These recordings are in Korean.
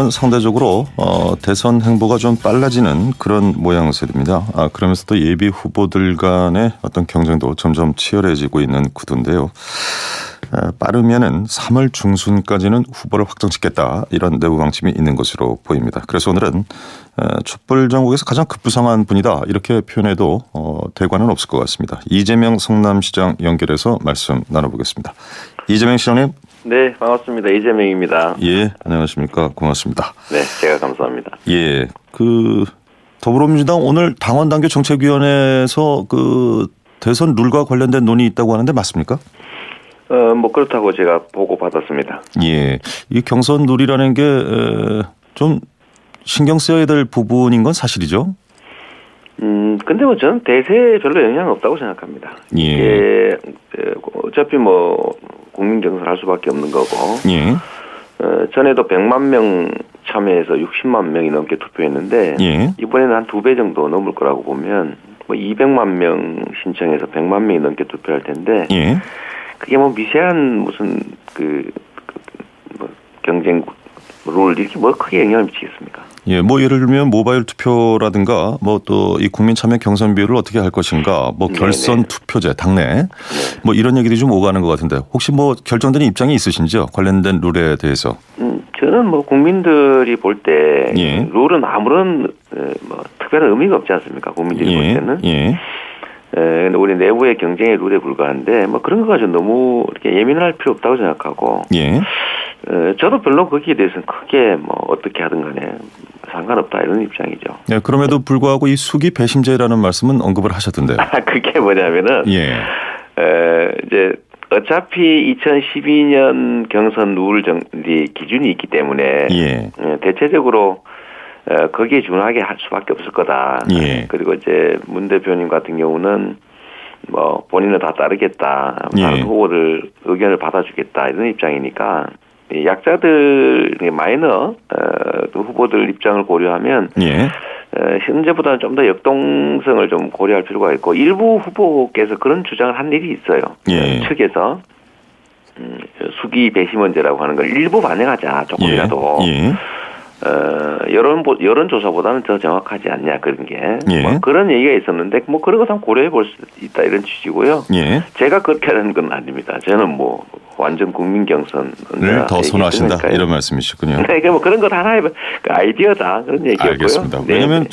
상대적으로 대선 행보가 좀 빨라지는 그런 모양새입니다. 그러면서 또 예비 후보들 간의 어떤 경쟁도 점점 치열해지고 있는 구도인데요. 빠르면은 3월 중순까지는 후보를 확정짓겠다 이런 내부 방침이 있는 것으로 보입니다. 그래서 오늘은 촛불 전국에서 가장 급부상한 분이다 이렇게 표현해도 대관은 없을 것 같습니다. 이재명 성남시장 연결해서 말씀 나눠보겠습니다. 이재명 시장님. 네, 반갑습니다. 이재명입니다. 예, 안녕하십니까. 고맙습니다. 네, 제가 감사합니다. 예, 더불어민주당 오늘 당원당규 정책위원회에서 대선 룰과 관련된 논의 있다고 하는데 맞습니까? 그렇다고 제가 보고 받았습니다. 예, 이 경선 룰이라는 게 좀 신경 써야 될 부분인 건 사실이죠? 근데 저는 대세에 별로 영향 없다고 생각합니다. 예. 이게 어차피 국민 경선을 할 수밖에 없는 거고. 예. 전에도 100만 명 참여해서 60만 명이 넘게 투표했는데 예. 이번에는 한 2배 정도 넘을 거라고 보면 200만 명 신청해서 100만 명이 넘게 투표할 텐데. 예. 그게 미세한 무슨 경쟁 룰 이렇게 크게 영향을 미치겠습니까? 예, 예를 들면 모바일 투표라든가 또 이 국민 참여 경선 비율을 어떻게 할 것인가, 결선 네네. 투표제 당내 네. 이런 얘기들이 좀 오가는 것 같은데 혹시 결정된 입장이 있으신지요? 관련된 룰에 대해서? 저는 국민들이 볼 때 예. 룰은 아무런 특별한 의미가 없지 않습니까? 국민들이 볼 때는. 예. 근데 우리 내부의 경쟁의 룰에 불과한데 그런 거 가지고 너무 이렇게 예민할 필요 없다고 생각하고. 예. 저도 별로 거기에 대해서는 크게 어떻게 하든 간에 상관없다 이런 입장이죠. 네, 그럼에도 불구하고 이 수기 배심제라는 말씀은 언급을 하셨던데요. 그게 뭐냐면은 예. 이제 어차피 2012년 경선 룰 기준이 있기 때문에 예. 대체적으로 거기에 준하게 할 수밖에 없을 거다. 예. 그리고 이제 문 대표님 같은 경우는 본인은 다 따르겠다. 다른 후보들 의견을 받아주겠다 이런 입장이니까 약자들 마이너 후보들 입장을 고려하면 예. 현재보다는 좀 더 역동성을 좀 고려할 필요가 있고 일부 후보께서 그런 주장을 한 일이 있어요. 예. 측에서 수기 배심원제라고 하는 걸 일부 반영하자 조금이라도. 예. 여론조사보다는 더 정확하지 않냐 그런 게 예. 그런 얘기가 있었는데 그런 것 한번 고려해 볼 수 있다 이런 취지고요. 예. 제가 그렇게 하는 건 아닙니다. 저는 완전 국민 경선을 더 선호하신다 이런 말씀이시군요. 네, 그런 것 하나의 아이디어다 그런 얘기였고요. 알겠습니다. 네. 왜냐하면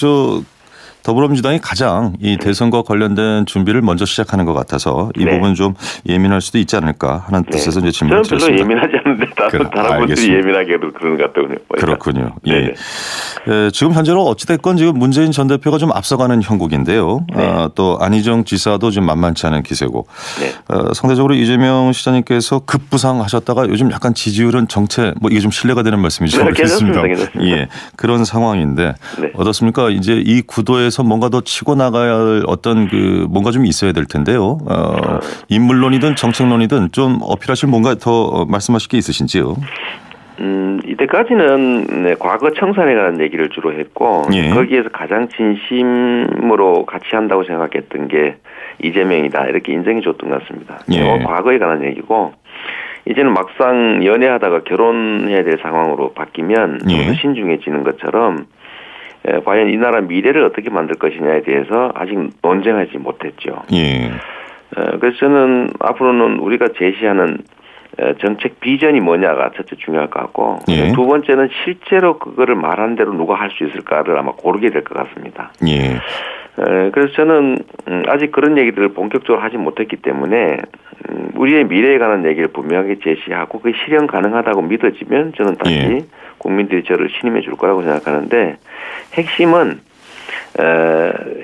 더불어민주당이 가장 이 대선과 관련된 준비를 먼저 시작하는 것 같아서 이 부분 좀 예민할 수도 있지 않을까 하는 뜻에서 이제 질문을 드렸습니다. 저는 별로 예민하지 않는데 다른 분들이 예민하게 그러는 것 같더군요. 그렇군요. 예. 지금 현재로 어찌됐건 지금 문재인 전 대표가 좀 앞서가는 형국인데요. 네. 또 안희정 지사도 지금 만만치 않은 기세고. 네. 상대적으로 이재명 시장님께서 급부상하셨다가 요즘 약간 지지율은 정체 이게 좀 신뢰가 되는 말씀인지 모르겠습니다. 예, 그런 상황인데 네. 어떻습니까? 이제 이 구도에서 뭔가 더 치고 나가야 할 어떤 뭔가 좀 있어야 될 텐데요. 인물론이든 정책론이든 좀 어필하실 뭔가 더 말씀하실 게 있으신지요? 이때까지는 과거 청산에 관한 얘기를 주로 했고 거기에서 가장 진심으로 같이 한다고 생각했던 게 이재명이다 이렇게 인정해 줬던 것 같습니다. 과거에 관한 얘기고 이제는 막상 연애하다가 결혼해야 될 상황으로 바뀌면 더 신중해지는 것처럼 과연 이 나라 미래를 어떻게 만들 것이냐에 대해서 아직 논쟁하지 못했죠. 그래서 저는 앞으로는 우리가 제시하는 정책 비전이 뭐냐가 첫째 중요할 것 같고 두 번째는 실제로 그거를 말한 대로 누가 할 수 있을까를 아마 고르게 될 것 같습니다. 그래서 저는 아직 그런 얘기들을 본격적으로 하지 못했기 때문에 우리의 미래에 관한 얘기를 분명하게 제시하고 그게 실현 가능하다고 믿어지면 저는 다시 국민들이 저를 신임해 줄 거라고 생각하는데 핵심은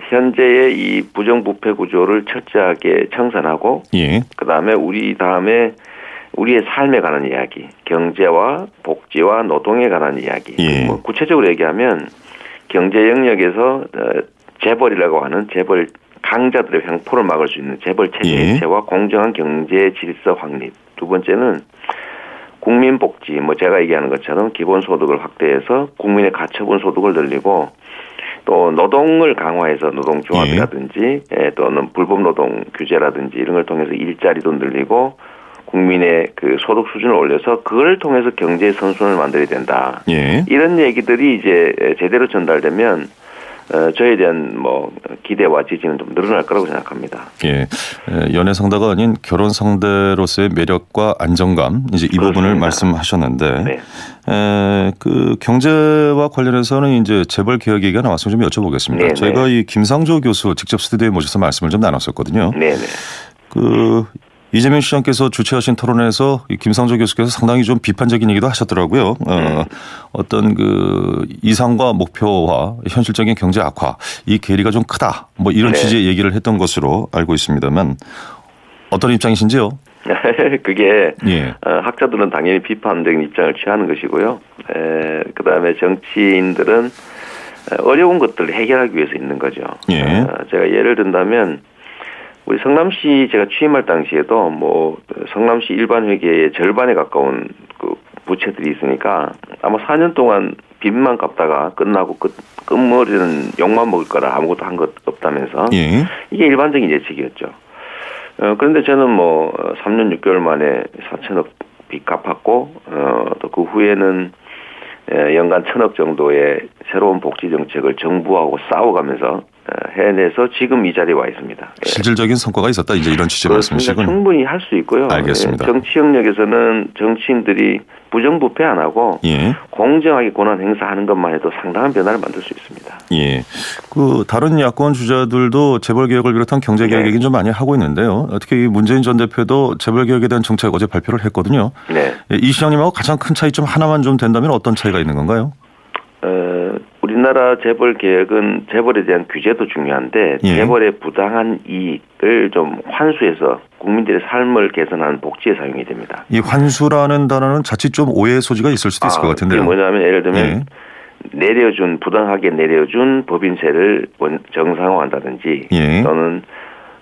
현재의 이 부정부패 구조를 철저하게 청산하고 그다음에 우리의 삶에 관한 이야기, 경제와 복지와 노동에 관한 이야기. 구체적으로 얘기하면 경제 영역에서 재벌이라고 하는 재벌 강자들의 횡포를 막을 수 있는 재벌 체제 해체와 공정한 경제 질서 확립. 두 번째는 국민 복지, 제가 얘기하는 것처럼 기본소득을 확대해서 국민의 가처분 소득을 늘리고 또 노동을 강화해서 노동조합이라든지 또는 불법 노동 규제라든지 이런 걸 통해서 일자리도 늘리고 국민의 그 소득 수준을 올려서 그걸 통해서 경제 선순환을 만들어야 된다. 예. 이런 얘기들이 이제 제대로 전달되면 저에 대한 뭐 기대와 지지는 좀 늘어날 거라고 생각합니다. 예, 연애 상대가 아닌 결혼 상대로서의 매력과 안정감 이제 이 그렇습니다. 부분을 말씀하셨는데, 네. 그 경제와 관련해서는 이제 재벌 개혁 얘기가 나왔으면 좀 여쭤보겠습니다. 네네. 저희가 이 김상조 교수 직접 스튜디오에 모셔서 말씀을 좀 나눴었거든요. 네네. 그 이재명 시장께서 주최하신 토론회에서 이 김상조 교수께서 상당히 좀 비판적인 얘기도 하셨더라고요. 어떤 그 이상과 목표와 현실적인 경제 악화 이 괴리가 좀 크다. 뭐 이런 네. 취지의 얘기를 했던 것으로 알고 있습니다만 어떤 입장이신지요? 그게 예. 학자들은 당연히 비판적인 입장을 취하는 것이고요. 그다음에 정치인들은 어려운 것들을 해결하기 위해서 있는 거죠. 예. 제가 예를 든다면 우리 성남시 제가 취임할 당시에도 뭐 성남시 일반 회계의 절반에 가까운 그 부채들이 있으니까 아마 4년 동안 빚만 갚다가 끝나고 끝머리는 욕만 먹을 거라 아무것도 한 것 없다면서 예. 이게 일반적인 예측이었죠. 그런데 저는 뭐 3년 6개월 만에 4천억 빚 갚았고 또 그 후에는 연간 1,000억 정도의 새로운 복지 정책을 정부하고 싸워가면서 해내서 지금 이 자리에 와 있습니다. 실질적인 성과가 있었다. 이제 이런 취지 말씀이시군요. 충분히 할 수 있고요. 알겠습니다. 정치 영역에서는 정치인들이 부정부패 안 하고 예. 공정하게 권한 행사하는 것만 해도 상당한 변화를 만들 수 있습니다. 예. 그 다른 야권 주자들도 재벌 개혁을 비롯한 경제 개혁 얘기는 좀 많이 하고 있는데요. 특히 문재인 전 대표도 재벌 개혁에 대한 정책 어제 발표를 했거든요. 네. 이 시장님하고 가장 큰 차이점 하나만 좀 된다면 어떤 차이가 있는 건가요? 우리나라 재벌 개혁은 재벌에 대한 규제도 중요한데 예. 재벌의 부당한 이익을 좀 환수해서 국민들의 삶을 개선하는 복지에 사용이 됩니다. 이 환수라는 단어는 자칫 좀 오해의 소지가 있을 수도 있을 것 같은데요. 그게 뭐냐면 예를 들면 부당하게 내려준 법인세를 정상화한다든지 예. 또는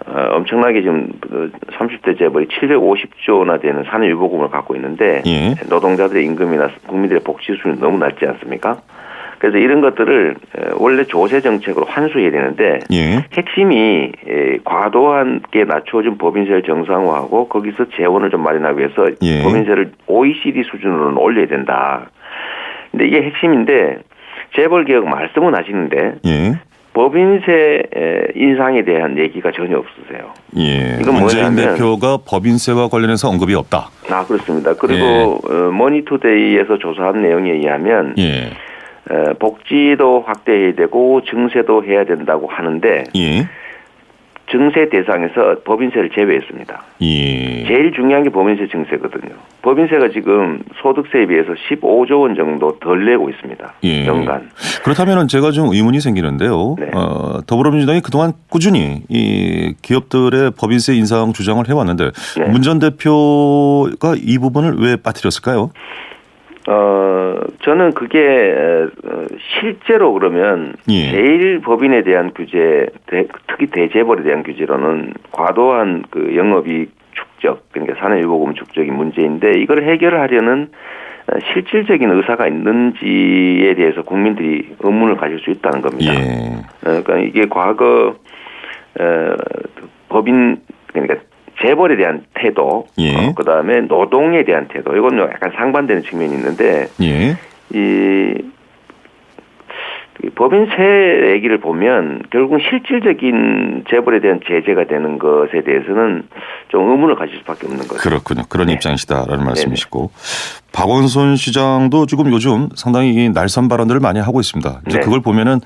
엄청나게 지금 30대 재벌이 750조나 되는 산업유보금을 갖고 있는데 예. 노동자들의 임금이나 국민들의 복지 수준이 너무 낮지 않습니까? 그래서 이런 것들을 원래 조세 정책으로 환수해야 되는데 예. 핵심이 과도하게 낮춰준 법인세를 정상화하고 거기서 재원을 좀 마련하기 위해서 예. 법인세를 OECD 수준으로는 올려야 된다. 근데 이게 핵심인데 재벌 개혁 말씀은 하시는데 예. 법인세 인상에 대한 얘기가 전혀 없으세요. 예. 이건 문재인 뭐냐면 대표가 법인세와 관련해서 언급이 없다. 그렇습니다. 그리고 머니투데이에서 조사한 내용에 의하면 예. 복지도 확대해야 되고 증세도 해야 된다고 하는데 예. 증세 대상에서 법인세를 제외했습니다. 예. 제일 중요한 게 법인세 증세거든요. 법인세가 지금 소득세에 비해서 15조 원 정도 덜 내고 있습니다. 예. 연간. 그렇다면 제가 좀 의문이 생기는데요. 네. 더불어민주당이 그동안 꾸준히 이 기업들의 법인세 인상 주장을 해왔는데 네. 문 전 대표가 이 부분을 왜 빠뜨렸을까요? 저는 그게 실제로 그러면 예. 제일 법인에 대한 규제, 특히 대재벌에 대한 규제로는 과도한 그 영업이익 축적, 그러니까 산업유보금 축적이 문제인데 이걸 해결하려는 실질적인 의사가 있는지에 대해서 국민들이 의문을 가질 수 있다는 겁니다. 예. 그러니까 이게 과거 법인 그러니까 재벌에 대한 태도, 예. 그다음에 노동에 대한 태도, 이건 약간 상반되는 측면이 있는데, 예. 이 법인세 얘기를 보면 결국 실질적인 재벌에 대한 제재가 되는 것에 대해서는 좀 의문을 가질 수밖에 없는 거죠. 그렇군요. 그런 네. 입장이시다라는 말씀이시고 박원순 시장도 지금 요즘 상당히 이 날선 발언들을 많이 하고 있습니다. 이제 네. 그걸 보면은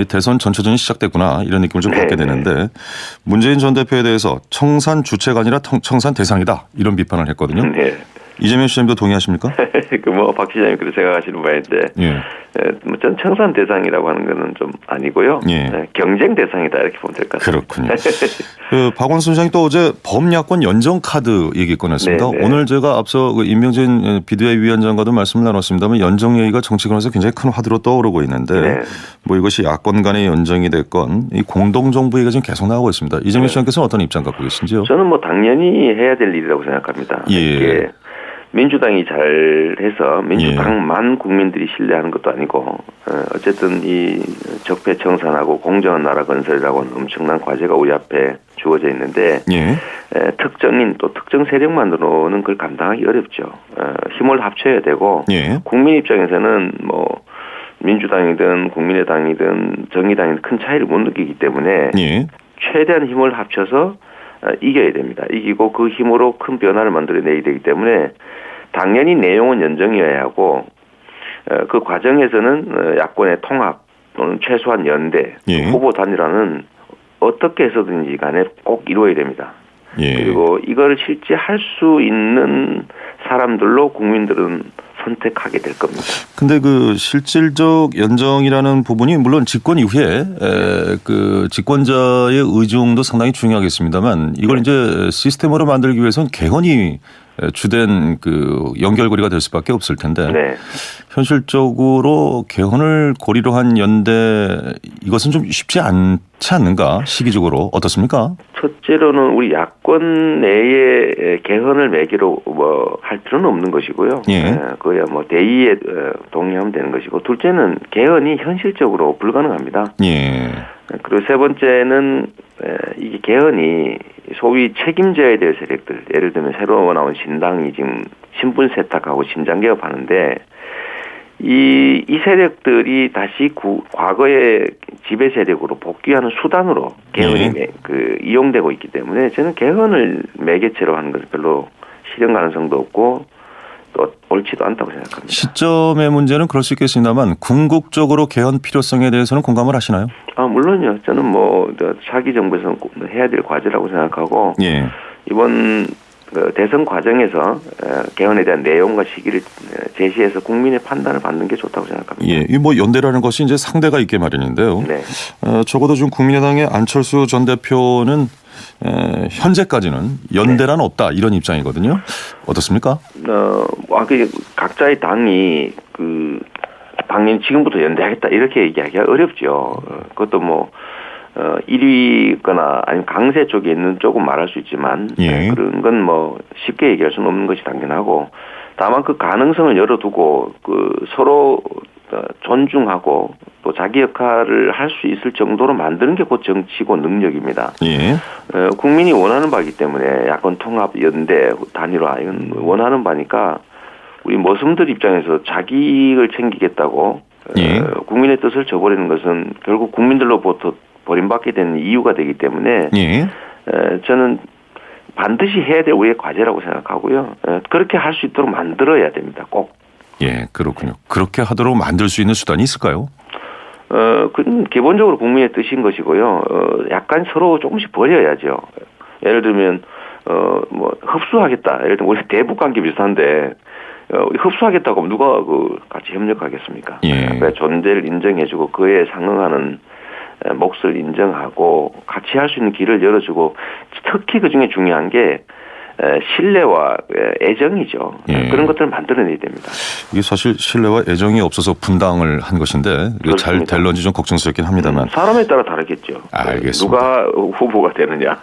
대선 전초전이 시작됐구나 이런 느낌을 좀 갖게 네. 되는데 문재인 전 대표에 대해서 청산 주체가 아니라 청산 대상이다 이런 비판을 했거든요. 네. 이재명 시장님도 동의하십니까? 박 시장님 그렇게 생각하시는 바인데, 예. 전 청산 대상이라고 하는 거는 좀 아니고요. 예. 경쟁 대상이다 이렇게 보면 될 것 같습니다. 그렇군요. 그 박원순 시장이 또 어제 범야권 연정 카드 얘기 꺼냈습니다. 네네. 오늘 제가 앞서 그 임명진 비대위 위원장과도 말씀을 나눴습니다만 연정 얘기가 정치권에서 굉장히 큰 화두로 떠오르고 있는데 네. 뭐 이것이 야권 간의 연정이 됐건 이 공동정부 얘기가 지금 계속 나오고 있습니다. 이재명 시장께서는 어떤 입장 갖고 계신지요? 저는 뭐 당연히 해야 될 일이라고 생각합니다. 예. 이게 민주당이 잘해서 민주당만 국민들이 신뢰하는 것도 아니고 어쨌든 이 적폐청산하고 공정한 나라 건설이라고 하는 엄청난 과제가 우리 앞에 주어져 있는데 특정인 또 특정 세력만으로는 그걸 감당하기 어렵죠. 힘을 합쳐야 되고 국민 입장에서는 뭐 민주당이든 국민의당이든 정의당이든 큰 차이를 못 느끼기 때문에 최대한 힘을 합쳐서 이겨야 됩니다. 이기고 그 힘으로 큰 변화를 만들어내야 되기 때문에 당연히 내용은 연정이어야 하고 그 과정에서는 야권의 통합 또는 최소한 연대, 후보 단일화는 어떻게 해서든지 간에 꼭 이루어야 됩니다. 그리고 이걸 실제 할 수 있는 사람들로 국민들은 선택하게 될 겁니다. 근데 그 실질적 연정이라는 부분이 물론 집권 이후에 그 집권자의 의중도 상당히 중요하겠습니다만 이걸 이제 시스템으로 만들기 위해서는 개헌이 주된 그 연결고리가 될 수밖에 없을 텐데 현실적으로 개헌을 고리로 한 연대 이것은 좀 쉽지 않지 않는가 시기적으로 어떻습니까? 첫째로는 우리 야권 내에 개헌을 매개로 뭐 할 필요는 없는 것이고요. 그야 뭐 대의에 동의하면 되는 것이고 둘째는 개헌이 현실적으로 불가능합니다. 그리고 세 번째는 이게 개헌이 소위 책임져야 될 세력들 예를 들면 새로 나온 신당이 지금 신분 세탁하고 신장개업 하는데 이 세력들이 다시 과거의 지배 세력으로 복귀하는 수단으로 개헌이 이용되고 있기 때문에 저는 개헌을 매개체로 하는 것은 별로 실현 가능성도 없고 또 옳지도 않다고 생각합니다. 시점의 문제는 그럴 수 있겠습니다만 궁극적으로 개헌 필요성에 대해서는 공감을 하시나요? 물론요. 저는 뭐 차기 정부에서는 해야 될 과제라고 생각하고 이번 대선 과정에서 개헌에 대한 내용과 시기를 제시해서 국민의 판단을 받는 게 좋다고 생각합니다. 이 뭐 연대라는 것이 이제 상대가 있게 마련인데요. 적어도 지금 국민의당의 안철수 전 대표는 현재까지는 연대란 없다 이런 입장이거든요. 어떻습니까? 각자의 당이 당연히 지금부터 연대하겠다 이렇게 얘기하기가 어렵죠. 그것도 뭐 1위거나 아니면 강세 쪽에 있는 쪽은 말할 수 있지만 그런 건 뭐 쉽게 얘기할 수는 없는 것이 당연하고 다만 그 가능성을 열어두고 서로 존중하고 또 자기 역할을 할 수 있을 정도로 만드는 게 곧 정치고 능력입니다. 국민이 원하는 바이기 때문에 야권 통합, 연대, 단일화 이건 원하는 바니까 우리 모습들 입장에서 자기를 챙기겠다고 국민의 뜻을 저버리는 것은 결국 국민들로부터 버림받게 되는 이유가 되기 때문에 저는 반드시 해야 될 우리의 과제라고 생각하고요. 그렇게 할 수 있도록 만들어야 됩니다. 꼭. 그렇군요. 그렇게 하도록 만들 수 있는 수단이 있을까요? 그건 기본적으로 국민의 뜻인 것이고요. 약간 서로 조금씩 버려야죠. 예를 들면 뭐 흡수하겠다. 예를 들면 우리 대북 관계 비슷한데 흡수하겠다고 하면 누가 같이 협력하겠습니까? 그러니까 존재를 인정해주고 그에 상응하는 몫을 인정하고 같이 할 수 있는 길을 열어주고 특히 그중에 중요한 게 신뢰와 애정이죠. 그런 것들을 만들어내야 됩니다. 이게 사실 신뢰와 애정이 없어서 분당을 한 것인데 잘 될런지 좀 걱정스럽긴 합니다만. 사람에 따라 다르겠죠. 알겠습니다. 누가 후보가 되느냐.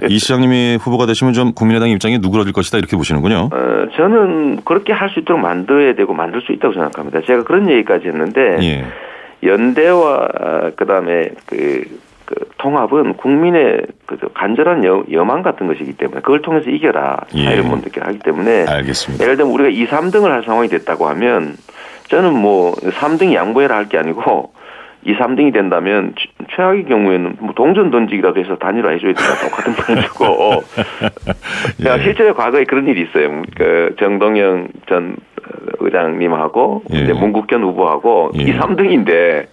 이 시장님이 후보가 되시면 좀 국민의당 입장이 누그러질 것이다 이렇게 보시는군요. 저는 그렇게 할 수 있도록 만들어야 되고 만들 수 있다고 생각합니다. 제가 그런 얘기까지 했는데 연대와 그다음에 통합은 국민의 간절한 여망 같은 것이기 때문에 그걸 통해서 이겨라 차이를 못 느끼게 하기 때문에 알겠습니다. 예를 들면 우리가 2, 3등을 할 상황이 됐다고 하면 저는 뭐 3등이 양보해라 할 게 아니고 2, 3등이 된다면 최악의 경우에는 뭐 동전 던지기라도 해서 단일화 해줘야 된다. 똑같은 걸 해주고 실제로 과거에 그런 일이 있어요. 정동영 전 의장님하고 이제 문국현 후보하고 2, 3등인데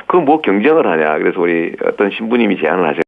그 뭐 경쟁을 하냐. 그래서 우리 어떤 신부님이 제안을 하셔.